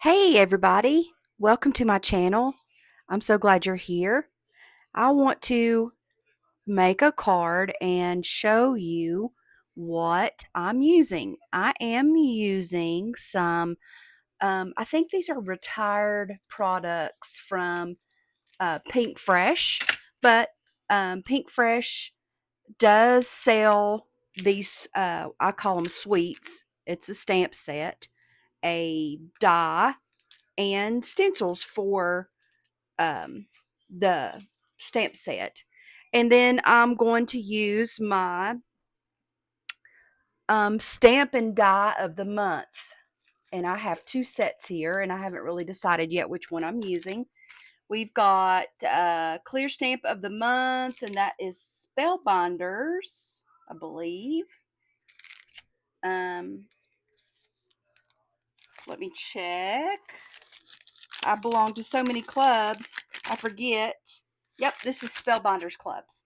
Hey everybody, welcome to my channel. I'm so glad you're here. I want to make a card and show you what I'm using. I am using some, I think these are retired products from Pink Fresh, but Pink Fresh does sell these, I call them sweets. It's a stamp set, a die, and stencils for the stamp set. And then I'm going to use my stamp and die of the month. And I have two sets here, and I haven't really decided yet which one I'm using. We've got clear stamp of the month, and that is spellbinders, I believe. Um, Let me check. I belong to so many clubs, I forget. Yep, this is Spellbinders Clubs.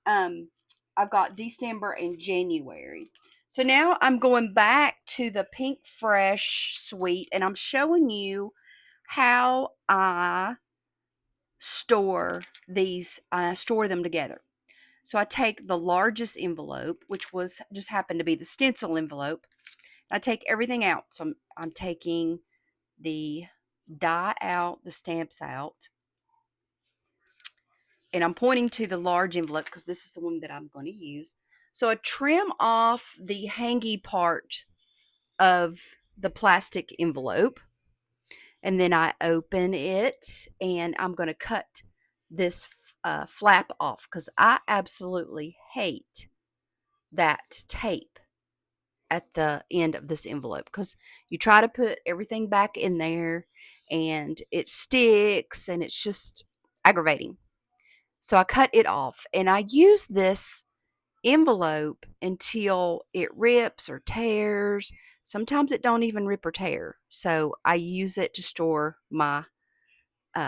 Um, I've got December and January. So now I'm going back to the Pink Fresh suite, and I'm showing you how I store these. I store them together. So I take the largest envelope, which was just happened to be the stencil envelope. I take everything out. So I'm taking the die out, the stamps out, and I'm pointing to the large envelope because this is the one that I'm going to use. So I trim off the hangy part of the plastic envelope, and then I open it, and I'm going to cut this flap off because I absolutely hate that tape at the end of this envelope, because you try to put everything back in there and it sticks and it's just aggravating. So I cut it off, and I use this envelope until it rips or tears. Sometimes it don't even rip or tear. So I use it to store my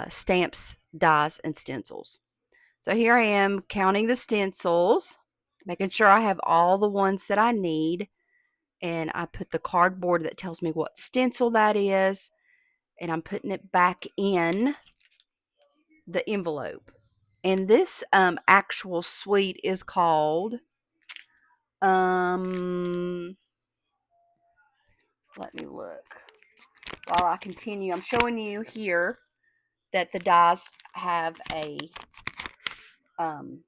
stamps, dies, and stencils. So here I am counting the stencils, making sure I have all the ones that I need. And I put the cardboard that tells me what stencil that is, and I'm putting it back in the envelope. And this actual suite is called, um, let me look. While I continue, I'm showing you here that the dies have a um,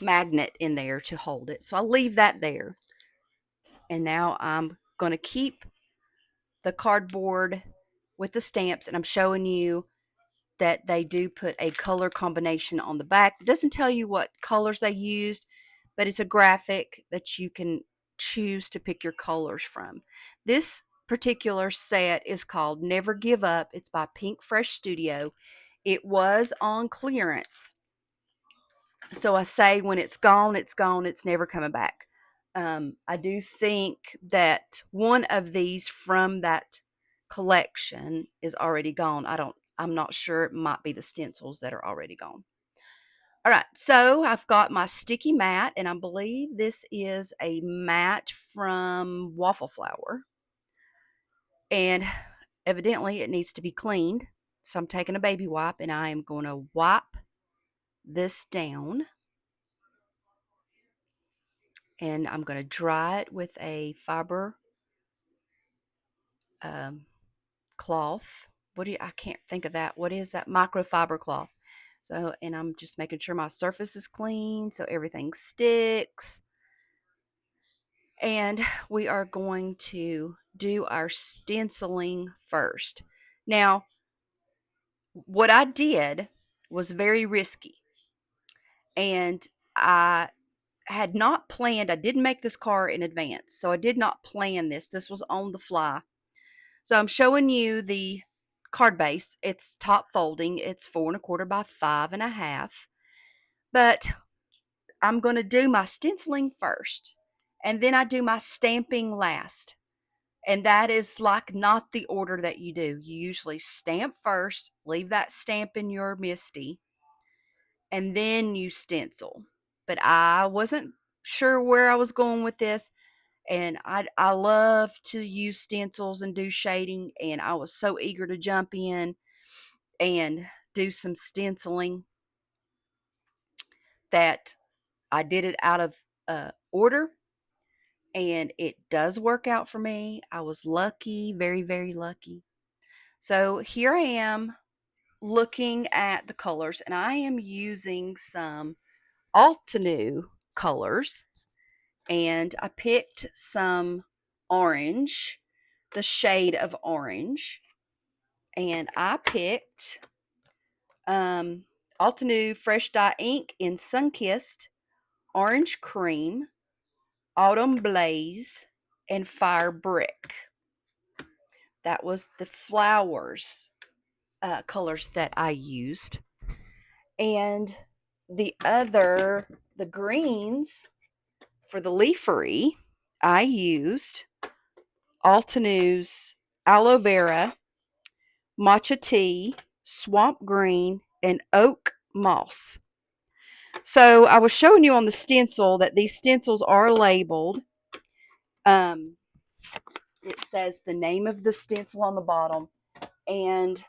magnet in there to hold it. So I'll leave that there. And now I'm going to keep the cardboard with the stamps, and I'm showing you that they do put a color combination on the back. It doesn't tell you what colors they used, but it's a graphic that you can choose to pick your colors from. This particular set is called Never Give Up. It's by Pink Fresh Studio. It was on clearance. So I say when it's gone, it's gone. It's never coming back. I do think that one of these from that collection is already gone. I'm not sure. It might be the stencils that are already gone. All right, so I've got my sticky mat, and I believe this is a mat from Waffle Flower. And evidently it needs to be cleaned. So I'm taking a baby wipe, and I am going to wipe this down. And I'm going to dry it with a fiber um, cloth. I can't think of that. What is that? Microfiber cloth. So, and I'm just making sure my surface is clean so everything sticks. And we are going to do our stenciling first. Now, what I did was very risky. And I had not planned, I didn't make this card in advance. So I did not plan this. This was on the fly. So I'm showing you the card base. It's top folding. It's 4 1/4 by 5 1/2. But I'm going to do my stenciling first, and then I do my stamping last. And that is like not the order that you do. You usually stamp first, leave that stamp in your MISTI, and then you stencil. But I wasn't sure where I was going with this, And I love to use stencils and do shading, and I was so eager to jump in and do some stenciling that I did it out of order, and it does work out for me. I was lucky, very, very lucky. So here I am looking at the colors, and I am using some Altenew colors, and I picked some orange, the shade of orange, and I picked Altenew Fresh Dye Ink in Sunkissed, Orange Cream, Autumn Blaze, and Fire Brick. That was the flowers colors that I used. And the greens for the leafery, I used Altenew's Aloe Vera, Matcha Tea, Swamp Green, and Oak Moss. So I was showing you on the stencil that these stencils are labeled. Um, it says the name of the stencil on the bottom and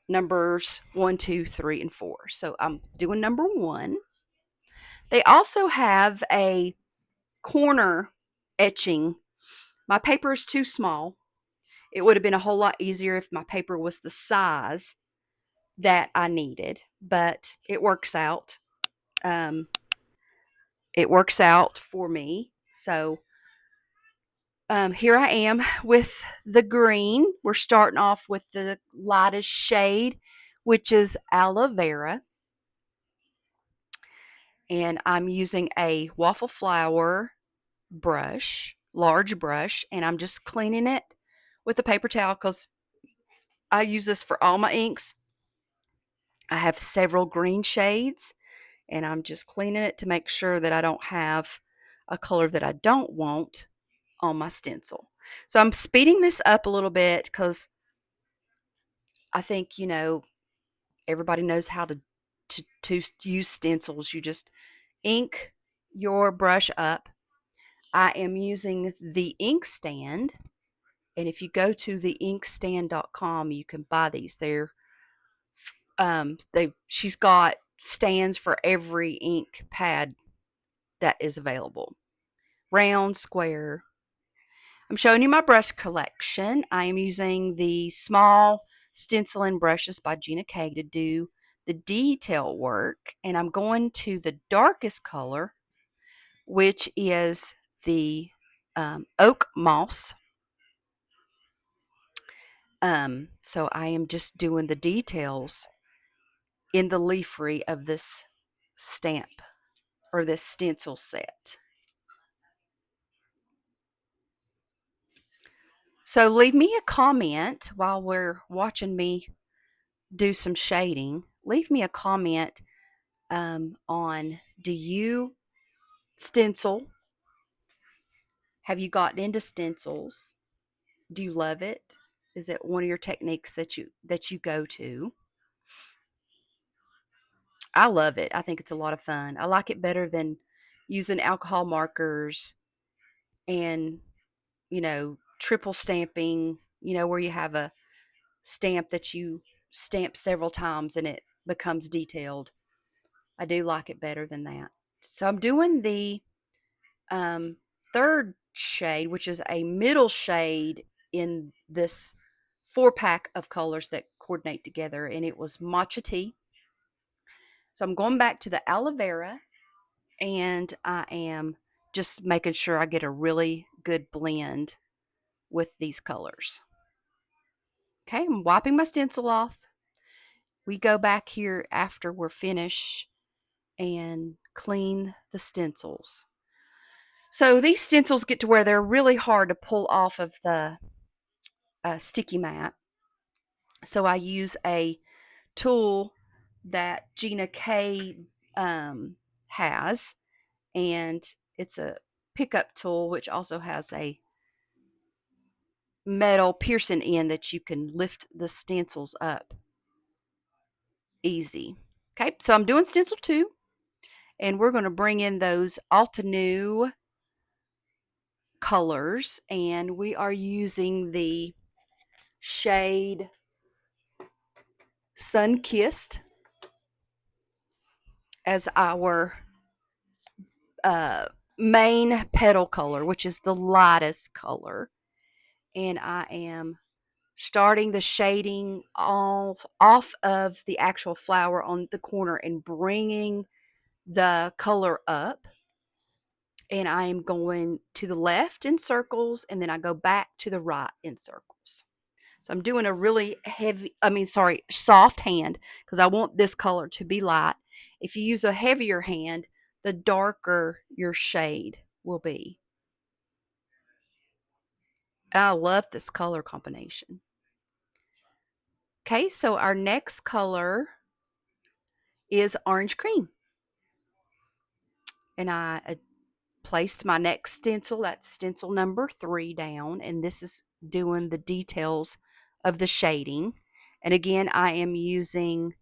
numbers 1, 2, 3, and 4. So I'm doing number 1. They also have a corner etching. My paper is too small. It would have been a whole lot easier if my paper was the size that I needed, but it works out. Um, it works out for me. So here I am with the green. We're starting off with the lightest shade, which is aloe vera. And I'm using a waffle flower brush, large brush, and I'm just cleaning it with a paper towel because I use this for all my inks. I have several green shades, and I'm just cleaning it to make sure that I don't have a color that I don't want on my stencil. So I'm speeding this up a little bit because I think, everybody knows how to use stencils. You just ink your brush up. I am using the ink stand, and if you go to the inkstand.com, you can buy these. She's got stands for every ink pad that is available. Round, square. I'm showing you my brush collection. I am using the small stenciling brushes by Gina K to do the detail work, and I'm going to the darkest color, which is the oak moss. So I am just doing the details in the leafery of this stamp or this stencil set. So leave me a comment while we're watching me do some shading. Leave me a comment on, do you stencil? Have you gotten into stencils? Do you love it? Is it one of your techniques that you go to? I love it. I think it's a lot of fun. I like it better than using alcohol markers and, triple stamping, where you have a stamp that you stamp several times and it becomes detailed. I do like it better than that. So I'm doing the third shade, which is a middle shade in this 4-pack of colors that coordinate together, and it was matcha tea. So I'm going back to the aloe vera, and I am just making sure I get a really good blend with these colors. Okay, I'm wiping my stencil off. We go back here after we're finished and clean the stencils. So these stencils get to where they're really hard to pull off of the sticky mat. So I use a tool that Gina K has, and it's a pickup tool which also has a metal piercing end that you can lift the stencils up easy. Okay, so I'm doing stencil 2, and we're going to bring in those Altenew colors, and we are using the shade Sun Kissed as our main petal color, which is the lightest color. And I am starting the shading off of the actual flower on the corner and bringing the color up. And I am going to the left in circles, and then I go back to the right in circles. So I'm doing a really soft hand, because I want this color to be light. If you use a heavier hand, the darker your shade will be. And I love this color combination. Okay, so our next color is orange cream. And I placed my next stencil, that's stencil number 3 down, and this is doing the details of the shading. And again, I am using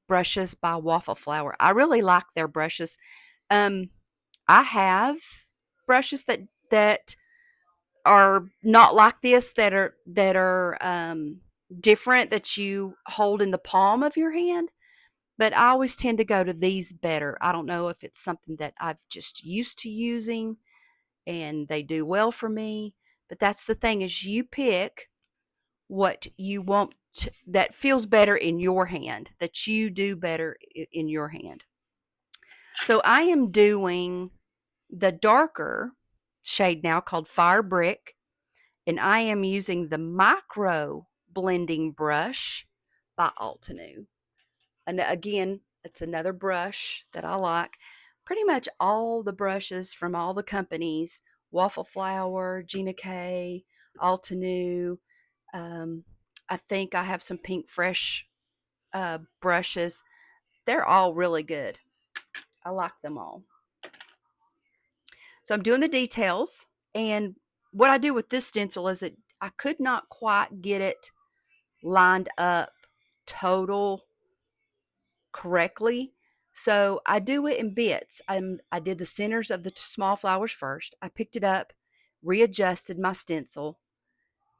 brushes by Waffle Flower. I really like their brushes. I have brushes that are not like this, that are different, that you hold in the palm of your hand. But I always tend to go to these better. I don't know if it's something that I've just used to using and they do well for me. But that's the thing, is you pick what you want that feels better in your hand, that you do better in your hand. So I am doing the darker shade now, called Fire Brick, and I am using the micro blending brush by Altenew. And again, it's another brush that I like. Pretty much all the brushes from all the companies, Waffle Flower, Gina K, Altenew. I think I have some Pink Fresh brushes. They're all really good. I like them all. So I'm doing the details. And what I do with this stencil is I could not quite get it lined up total correctly. So I do it in bits. I did the centers of the small flowers first. I picked it up, readjusted my stencil,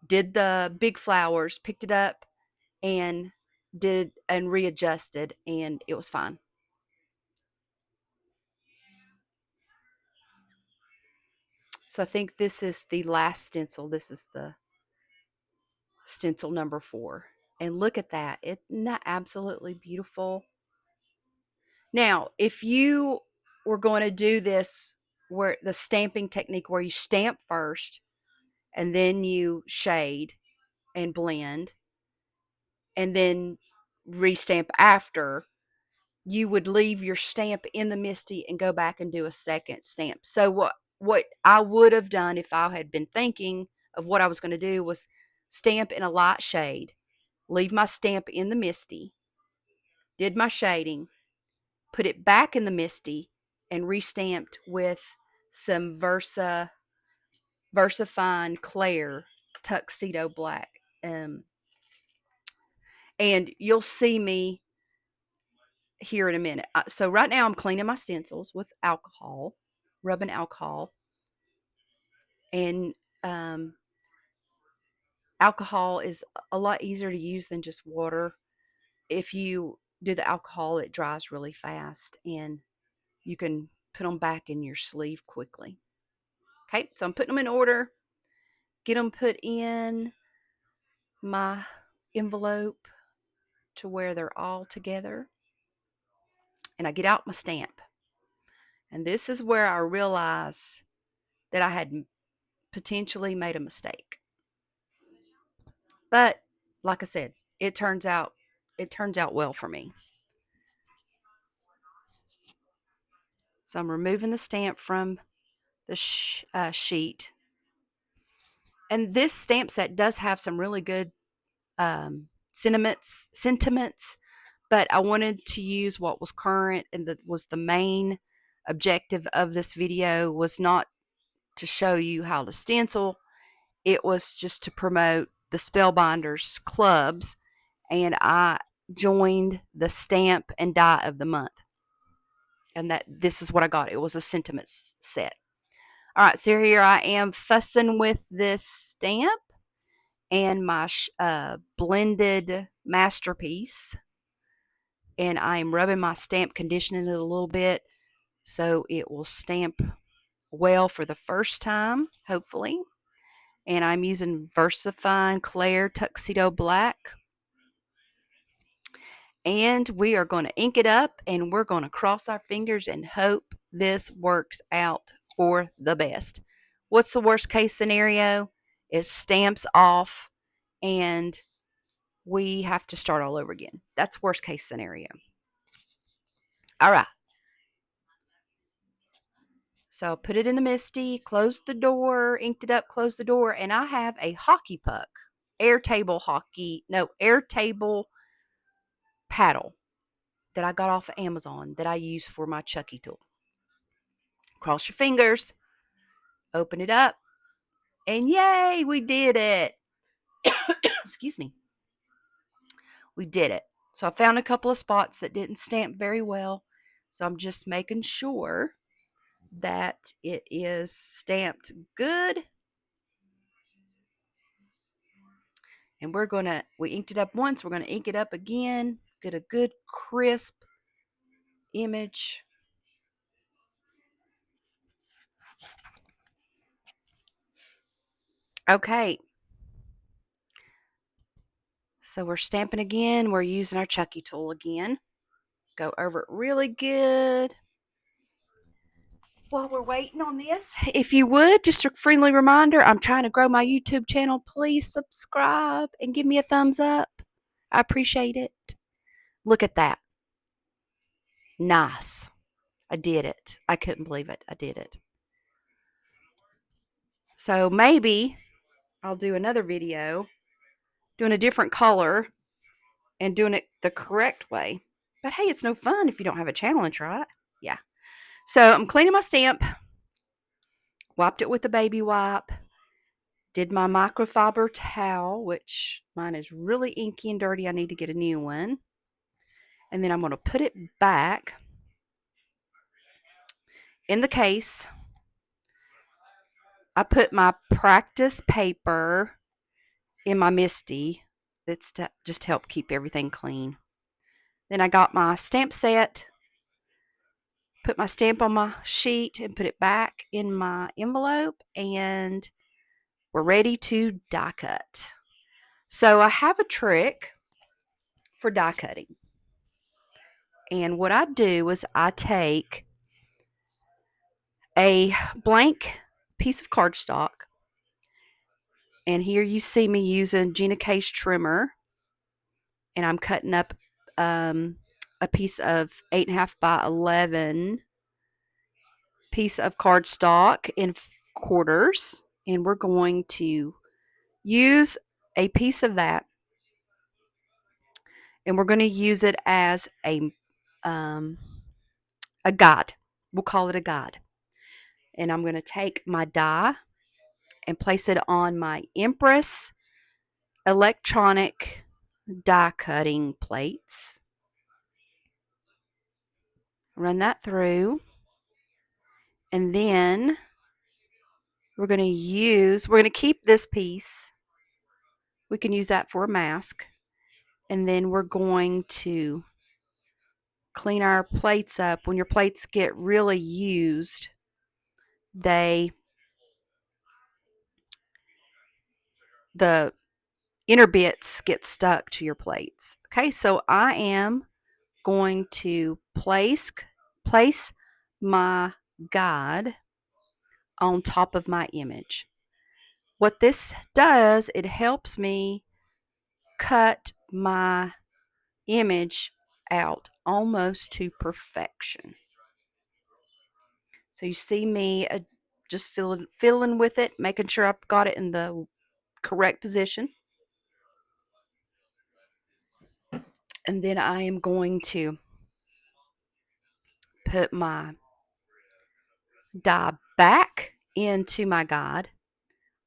did the big flowers, picked it up, and readjusted, and it was fine. So I think this is the last stencil. This is the stencil number 4. And look at that. Isn't that absolutely beautiful? Now, if you were going to do this, where the stamping technique, where you stamp first and then you shade and blend and then restamp after, you would leave your stamp in the MISTI and go back and do a second stamp. So what I would have done, if I had been thinking of what I was going to do, was stamp in a light shade, leave my stamp in the MISTI, did my shading, put it back in the MISTI, and restamped with some VersaFine Claire Tuxedo Black. And you'll see me here in a minute. So right now I'm cleaning my stencils with alcohol, rubbing alcohol. And alcohol is a lot easier to use than just water. If you do the alcohol, it dries really fast, and you can put them back in your sleeve quickly. Okay, so I'm putting them in order, get them put in my envelope to where they're all together, and I get out my stamp. And this is where I realize that I had potentially made a mistake. But like I said, it turns out well for me. So I'm removing the stamp from the sheet. And this stamp set does have some really good sentiments, but I wanted to use what was current, and that was the main objective of this video, was not to show you how to stencil. It was just to promote the Spellbinders clubs, and I joined the stamp and die of the month. And this is what I got. It was a sentiments set. All right, so here I am fussing with this stamp and my blended masterpiece. And I'm rubbing my stamp, conditioning it a little bit so it will stamp well for the first time, hopefully. And I'm using VersaFine Claire Tuxedo Black. And we are going to ink it up and we're going to cross our fingers and hope this works out for the best. What's the worst case scenario? It stamps off and we have to start all over again. That's worst case scenario. All right. So put it in the MISTI, closed the door, inked it up, closed the door, and I have a hockey puck, airtable paddle that I got off of Amazon that I use for my Chucky tool. Cross your fingers, open it up, and yay, we did it. Excuse me. We did it. So I found a couple of spots that didn't stamp very well. So I'm just making sure that it is stamped good. And we inked it up once, we're going to ink it up again, get a good crisp image. Okay. So we're stamping again. We're using our Chucky tool again. Go over it really good. While we're waiting on this, if you would, just a friendly reminder, I'm trying to grow my YouTube channel. Please subscribe and give me a thumbs up. I appreciate it. Look at that. Nice. I did it. I couldn't believe it. I did it. So maybe I'll do another video doing a different color and doing it the correct way. But hey, it's no fun if you don't have a challenge, right? Yeah. So I'm cleaning my stamp, wiped it with a baby wipe, did my microfiber towel, which mine is really inky and dirty. I need to get a new one. And then I'm going to put it back in the case. I put my practice paper in my MISTI. That's to just help keep everything clean. Then I got my stamp set, put my stamp on my sheet and put it back in my envelope, and we're ready to die cut. So I have a trick for die cutting. And what I do is I take a blank piece of cardstock, and here you see me using Gina K's trimmer, and I'm cutting up a piece of 8.5 by 11 piece of cardstock in quarters, and we're going to use a piece of that, and we're going to use it as a guide. We'll call it a guide. And I'm going to take my die and place it on my Empress electronic die cutting plates. Run that through. And then we're going to keep this piece. We can use that for a mask. And then we're going to clean our plates up. When your plates get really used, the inner bits get stuck to your plates. Okay, so I am going to place my guide on top of my image. What this does, it helps me cut my image out almost to perfection. So you see me just fiddling with it, making sure I've got it in the correct position. And then I am going to put my die back into my guide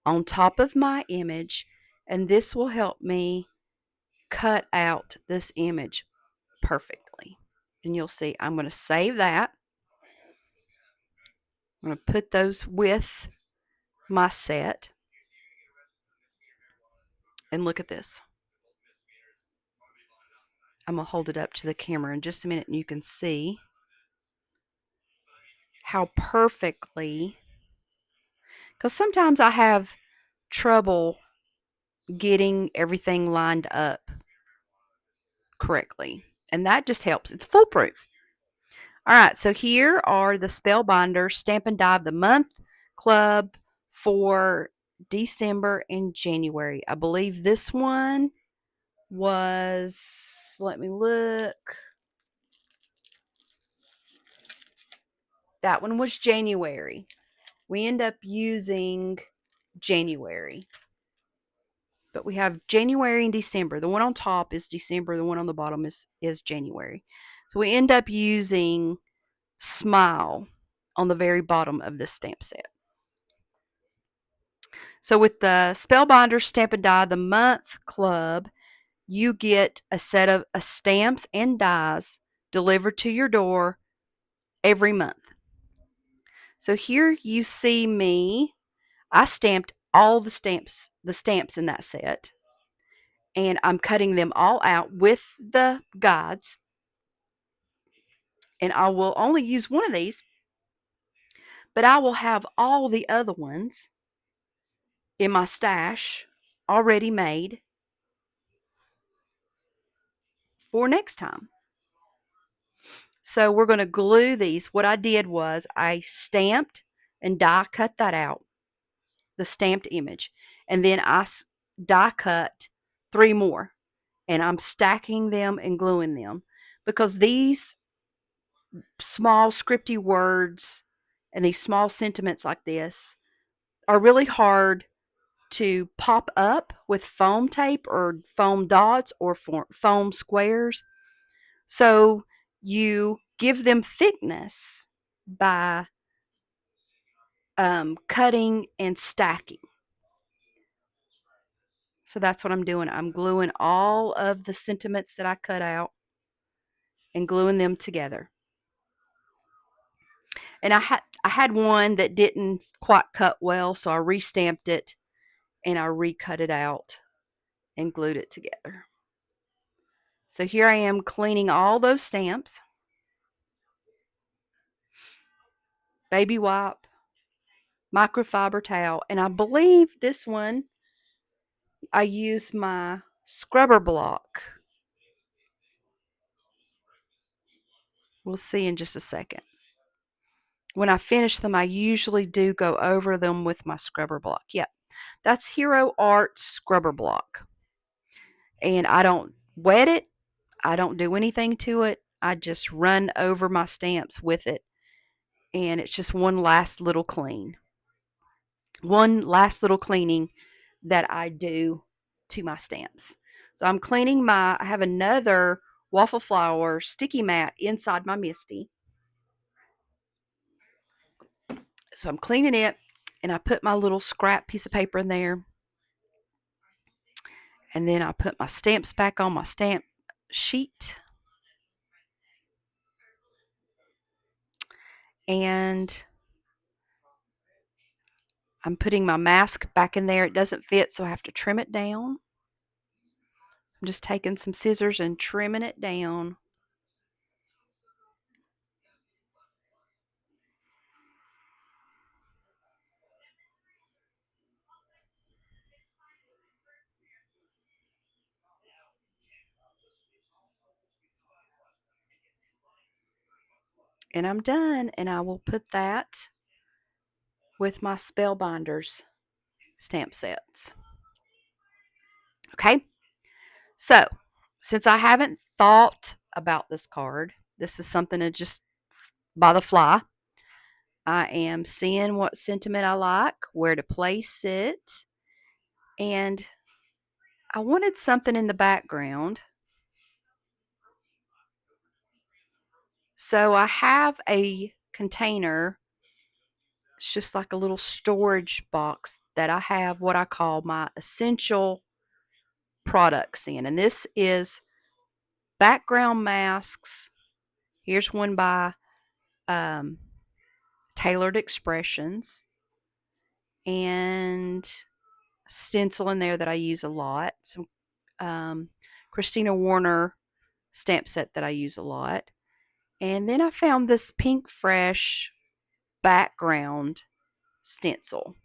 on top of my image, and this will help me cut out this image perfectly. And you'll see I'm going to save that. I'm going to put those with my set. And look at this. I'm going to hold it up to the camera in just a minute and you can see how perfectly, because sometimes I have trouble getting everything lined up correctly. And that just helps. It's foolproof. All right, so here are the Spellbinders Stamp and Die of the Month Club for December and January. I believe this one was, let me look. That one was January. We end up using January. But we have January and December. The one on top is December. The one on the bottom is January. So we end up using Smile on the very bottom of this stamp set. So with the Spellbinders Stamp and Die the Month Club, you get a set of stamps and dies delivered to your door every month. So here you see me. I stamped all the stamps in that set. And I'm cutting them all out with the guides. And I will only use one of these, but I will have all the other ones in my stash already made for next time. So we're going to glue these. What I did was I stamped and die cut that out, the stamped image. And then I die cut 3 more. And I'm stacking them and gluing them because these small scripty words and these small sentiments like this are really hard to pop up with foam tape or foam dots or foam squares. So you give them thickness by cutting and stacking. So that's what I'm doing. I'm gluing all of the sentiments that I cut out and gluing them together. And I had one that didn't quite cut well, so I restamped it and I recut it out and glued it together. So here I am cleaning all those stamps. Baby wipe, microfiber towel, and I believe this one I use my scrubber block. We'll see in just a second. When I finish them, I usually do go over them with my scrubber block. Yep, that's Hero Art scrubber block. And I don't wet it. I don't do anything to it. I just run over my stamps with it. And it's just one last little clean. One last little cleaning that I do to my stamps. So I'm cleaning I have another waffle flower sticky mat inside my Misty. So I'm cleaning it and I put my little scrap piece of paper in there. And then I put my stamps back on my stamp sheet. And I'm putting my mask back in there. It doesn't fit, so I have to trim it down. I'm just taking some scissors and trimming it down. And I'm done, and I will put that with my Spellbinders stamp sets. Okay, so since I haven't thought about this card, this is something that just by the fly. I am seeing what sentiment I like, where to place it, and I wanted something in the background. So I have a container. It's just like a little storage box that I have what I call my essential products in. And this is background masks. Here's one by Tailored Expressions, and stencil in there that I use a lot. Some Christina Warner stamp set that I use a lot. And then I found this Pink Fresh background stencil.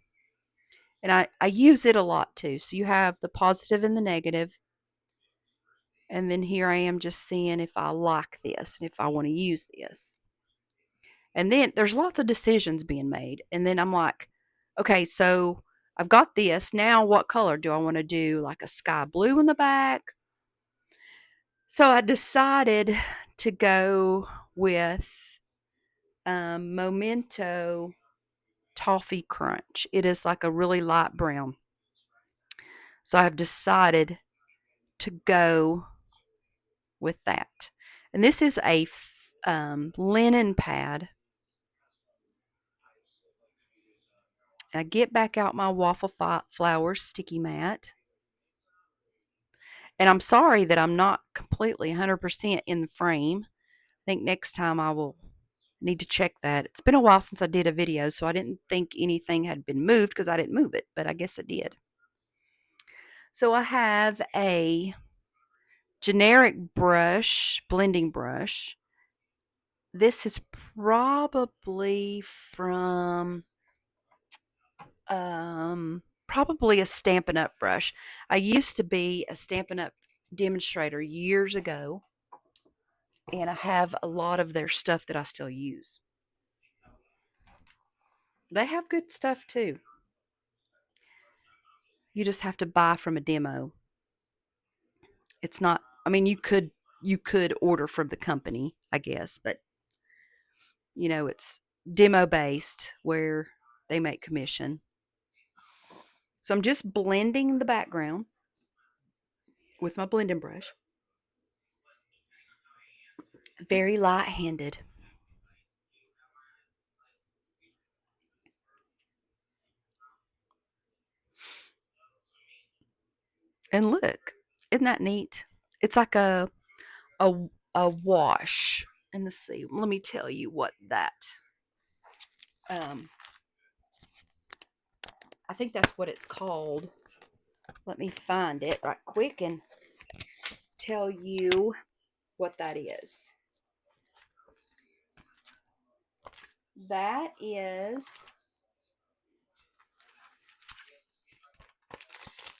And I use it a lot too. So you have the positive and the negative. And then here I am just seeing if I like this and if I want to use this. And then there's lots of decisions being made. And then I'm like, okay, so I've got this. Now what color do I want to do? Like a sky blue in the back? So I decided to go with Memento Toffee Crunch. It is like a really light brown. So I've decided to go with that. And this is a linen pad. And I get back out my waffle flower sticky mat. And I'm sorry that I'm not completely 100% in the frame. I think next time I will need to check that. It's been a while since I did a video, so I didn't think anything had been moved because I didn't move it, but I guess it did. So I have a generic brush, blending brush. This is probably from probably a Stampin' Up brush. I used to be a Stampin' Up demonstrator years ago, and I have a lot of their stuff that I still use. They have good stuff too. You just have to buy from a demo. It's not, I mean, you could order from the company, I guess, but it's demo based where they make commission. So I'm just blending the background with my blending brush. Very light handed. And look, isn't that neat? It's like a a wash. And let's see, let me tell you what that um I think that's what it's called. Let me find it right quick and tell you what that is. That is,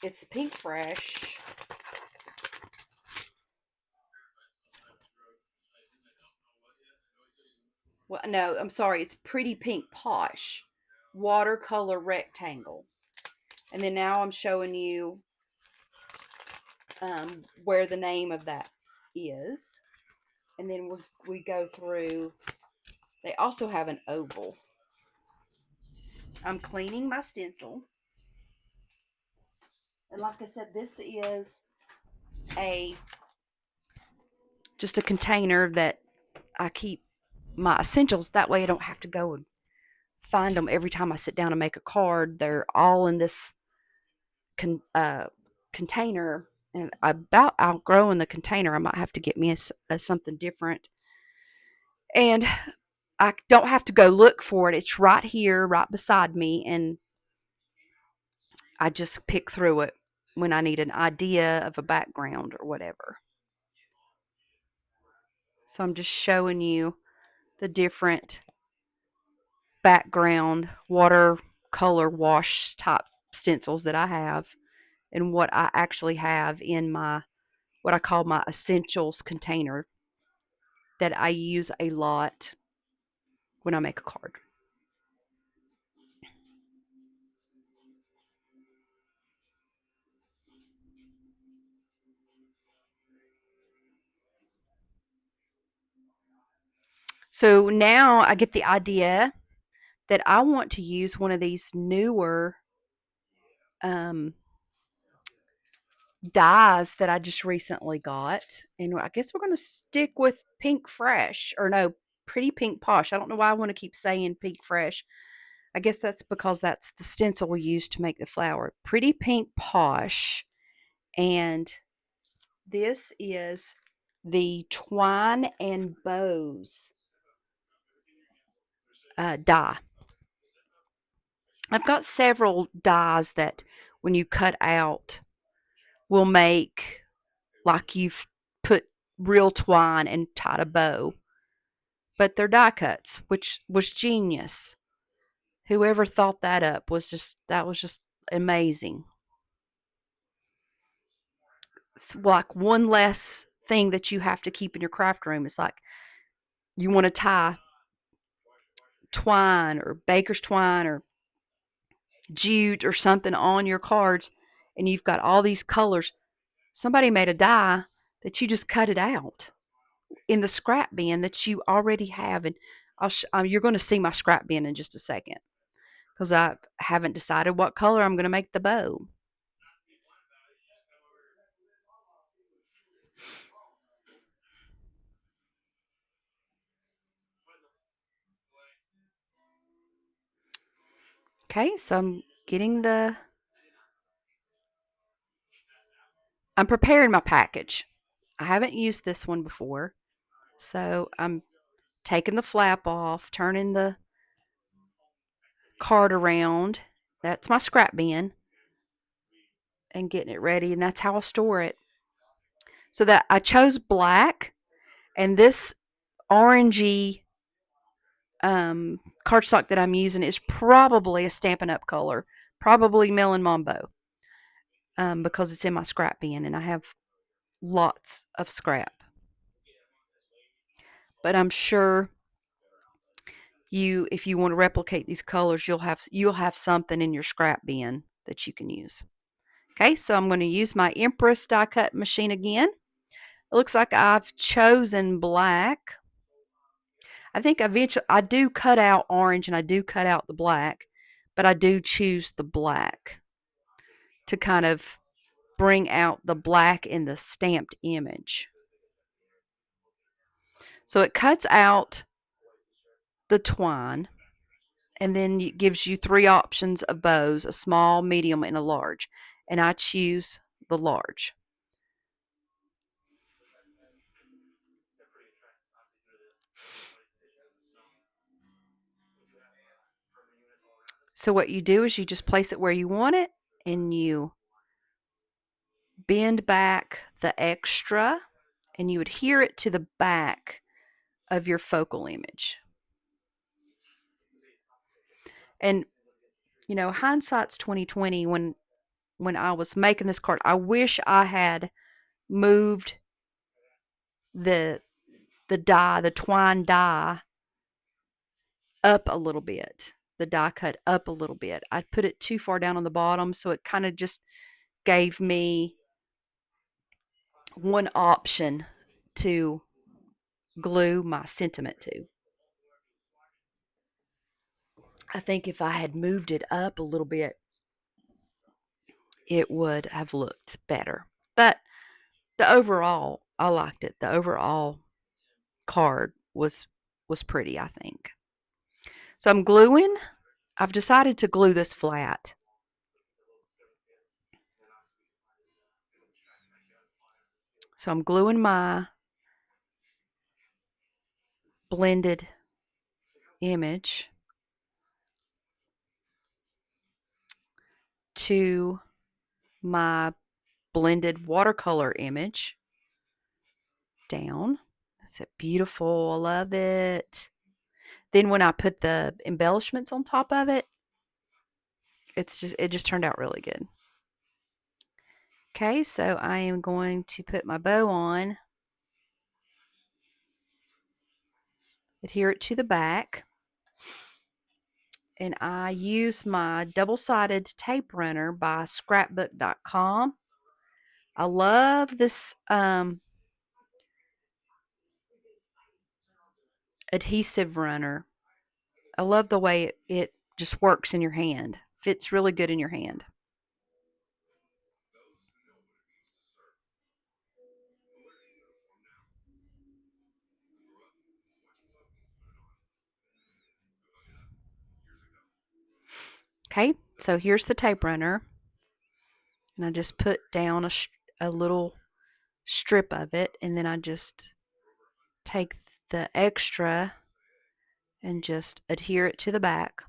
it's Pink Fresh. Well, no, I'm sorry. It's Pretty Pink Posh watercolor rectangle. And then now I'm showing you where the name of that is. And then we go through. They also have an oval. I'm cleaning my stencil. And like I said, this is a just a container that I keep my essentials. That way I don't have to go and find them every time I sit down and make a card. They're all in this container, and about outgrowing the container. I might have to get me something different. And I don't have to go look for it. It's right here, right beside me, and I just pick through it when I need an idea of a background or whatever. So I'm just showing you the different background watercolor wash type stencils that I have and what I actually have in my what I call my essentials container that I use a lot when I make a card. So now I get the idea that I want to use one of these newer um, dyes that I just recently got. And I guess we're going to stick with Pink Fresh, or no, Pretty Pink Posh. I don't know why I want to keep saying Pink Fresh. I guess that's because that's the stencil we use to make the flower. Pretty Pink Posh. And this is the Twine and Bows dye. I've got several dies that when you cut out will make like you've put real twine and tied a bow. But they're die cuts, which was genius. Whoever thought that up was just amazing. It's like one less thing that you have to keep in your craft room. It's like you want to tie twine or baker's twine or jute or something on your cards and you've got all these colors. Somebody made a die that you just cut it out in the scrap bin that you already have. And you're going to see my scrap bin in just a second because I haven't decided what color I'm going to make the bow. Okay, so I'm preparing my package. I haven't used this one before. So I'm taking the flap off, turning the card around. That's my scrap bin and getting it ready. And that's how I'll store it. So that I chose black and this orangey cardstock that I'm using is probably a Stampin' Up color, probably Melon Mambo, because it's in my scrap bin and I have lots of scrap. But I'm sure if you want to replicate these colors, you'll have something in your scrap bin that you can use. Okay, so I'm going to use my Empress die cut machine again. It looks like I've chosen black. I think eventually I do cut out orange and I do cut out the black, but I do choose the black to kind of bring out the black in the stamped image. So it cuts out the twine and then it gives you three options of bows, a small, medium, and a large. And I choose the large. So what you do is you just place it where you want it and you bend back the extra and you adhere it to the back of your focal image. And hindsight's 2020 when I was making this card. I wish I had moved the the twine die up a little bit. The die cut up a little bit. I put it too far down on the bottom, so it kind of just gave me one option to glue my sentiment to. I think if I had moved it up a little bit, it would have looked better. But the overall, I liked it. The overall card was pretty, I think. So I'm gluing. I've decided to glue this flat. So I'm gluing my blended image to my blended watercolor image down. That's it. Beautiful. I love it. Then when I put the embellishments on top of it, it just turned out really good. Okay, so I am going to put my bow on, adhere it to the back, and I use my double-sided tape runner by scrapbook.com. I love this adhesive runner. I love the way it just works in your hand. Fits really good in your hand. Okay, so here's the tape runner. And I just put down a little strip of it, and then I just take the extra and just adhere it to the back.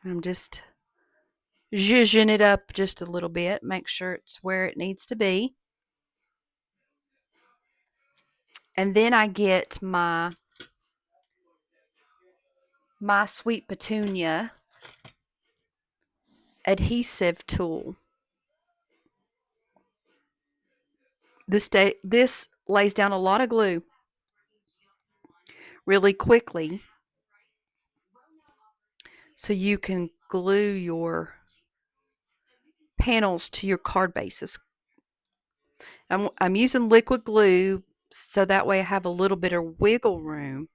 I'm just zhuzhing it up just a little bit. Make sure it's where it needs to be. And then I get my sweet petunia adhesive tool. This lays down a lot of glue really quickly, so you can glue your panels to your card bases. I'm using liquid glue so that way I have a little bit of wiggle room,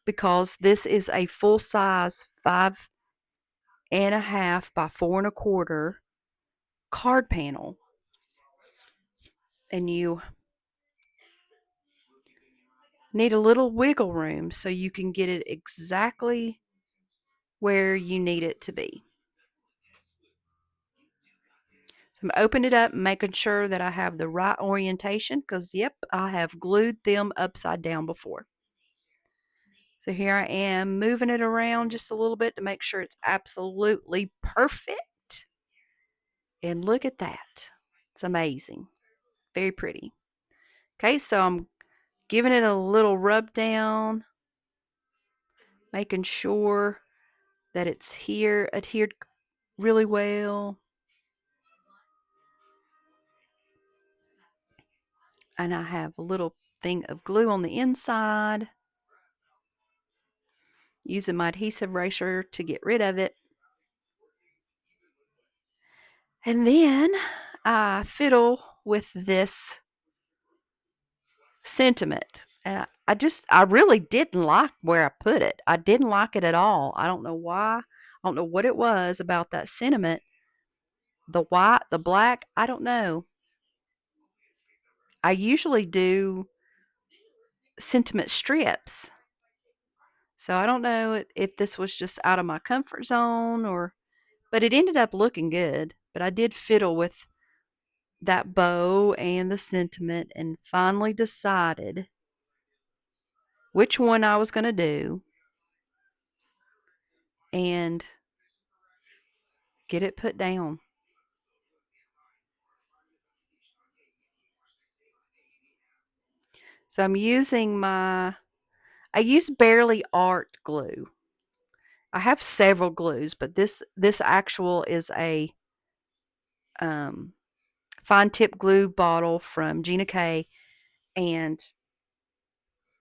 because this is a full size 5.5 by 4.25 card panel, and you need a little wiggle room so you can get it exactly where you need it to be. I'm opening it up, making sure that I have the right orientation, because yep, I have glued them upside down before. So here I am moving it around just a little bit to make sure it's absolutely perfect. And look at that. It's amazing. Very pretty. Okay, so I'm giving it a little rub down, making sure that it's here adhered really well. And I have a little thing of glue on the inside, using my adhesive eraser to get rid of it. And then I fiddle with this sentiment. And I really didn't like where I put it. I didn't like it at all. I don't know why. I don't know what it was about that sentiment. The white, the black, I don't know. I usually do sentiment strips. So I don't know if this was just out of my comfort zone, but it ended up looking good. But I did fiddle with that bow and the sentiment and finally decided which one I was going to do and get it put down. So I'm using I use Barely Art glue. I have several glues, but this actual is a fine tip glue bottle from Gina K, and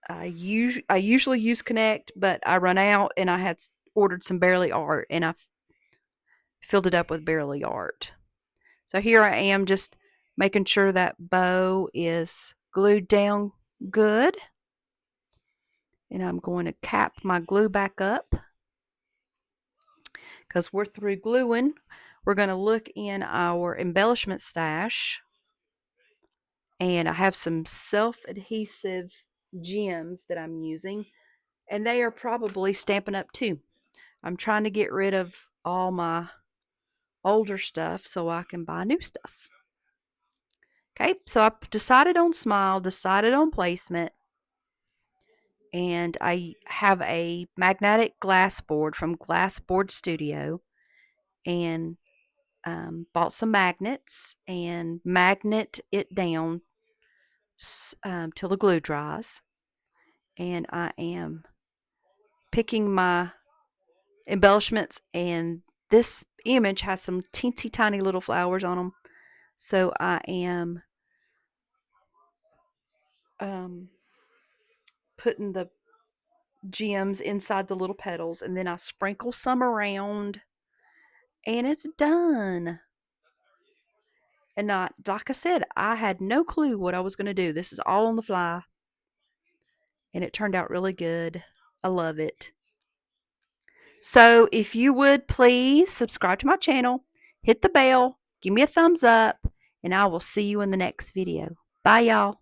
I usually use Connect, but I run out and I had ordered some Barely Art, and I filled it up with Barely Art. So here I am just making sure that bow is glued down good. And I'm going to cap my glue back up because we're through gluing. We're going to look in our embellishment stash. And I have some self-adhesive gems that I'm using. And they are probably Stampin' Up! Too. I'm trying to get rid of all my older stuff so I can buy new stuff. Okay, so I decided on smile, decided on placement, and I have a magnetic glass board from Glass Board Studio, and bought some magnets and magnet it down till the glue dries. And I am picking my embellishments, and this image has some teensy tiny little flowers on them. So I am putting the gems inside the little petals, and then I sprinkle some around, and it's done. And like I said, I had no clue what I was going to do. This is all on the fly, and it turned out really good. I love it. So if you would please subscribe to my channel, hit the bell, give me a thumbs up, and I will see you in the next video. Bye, y'all.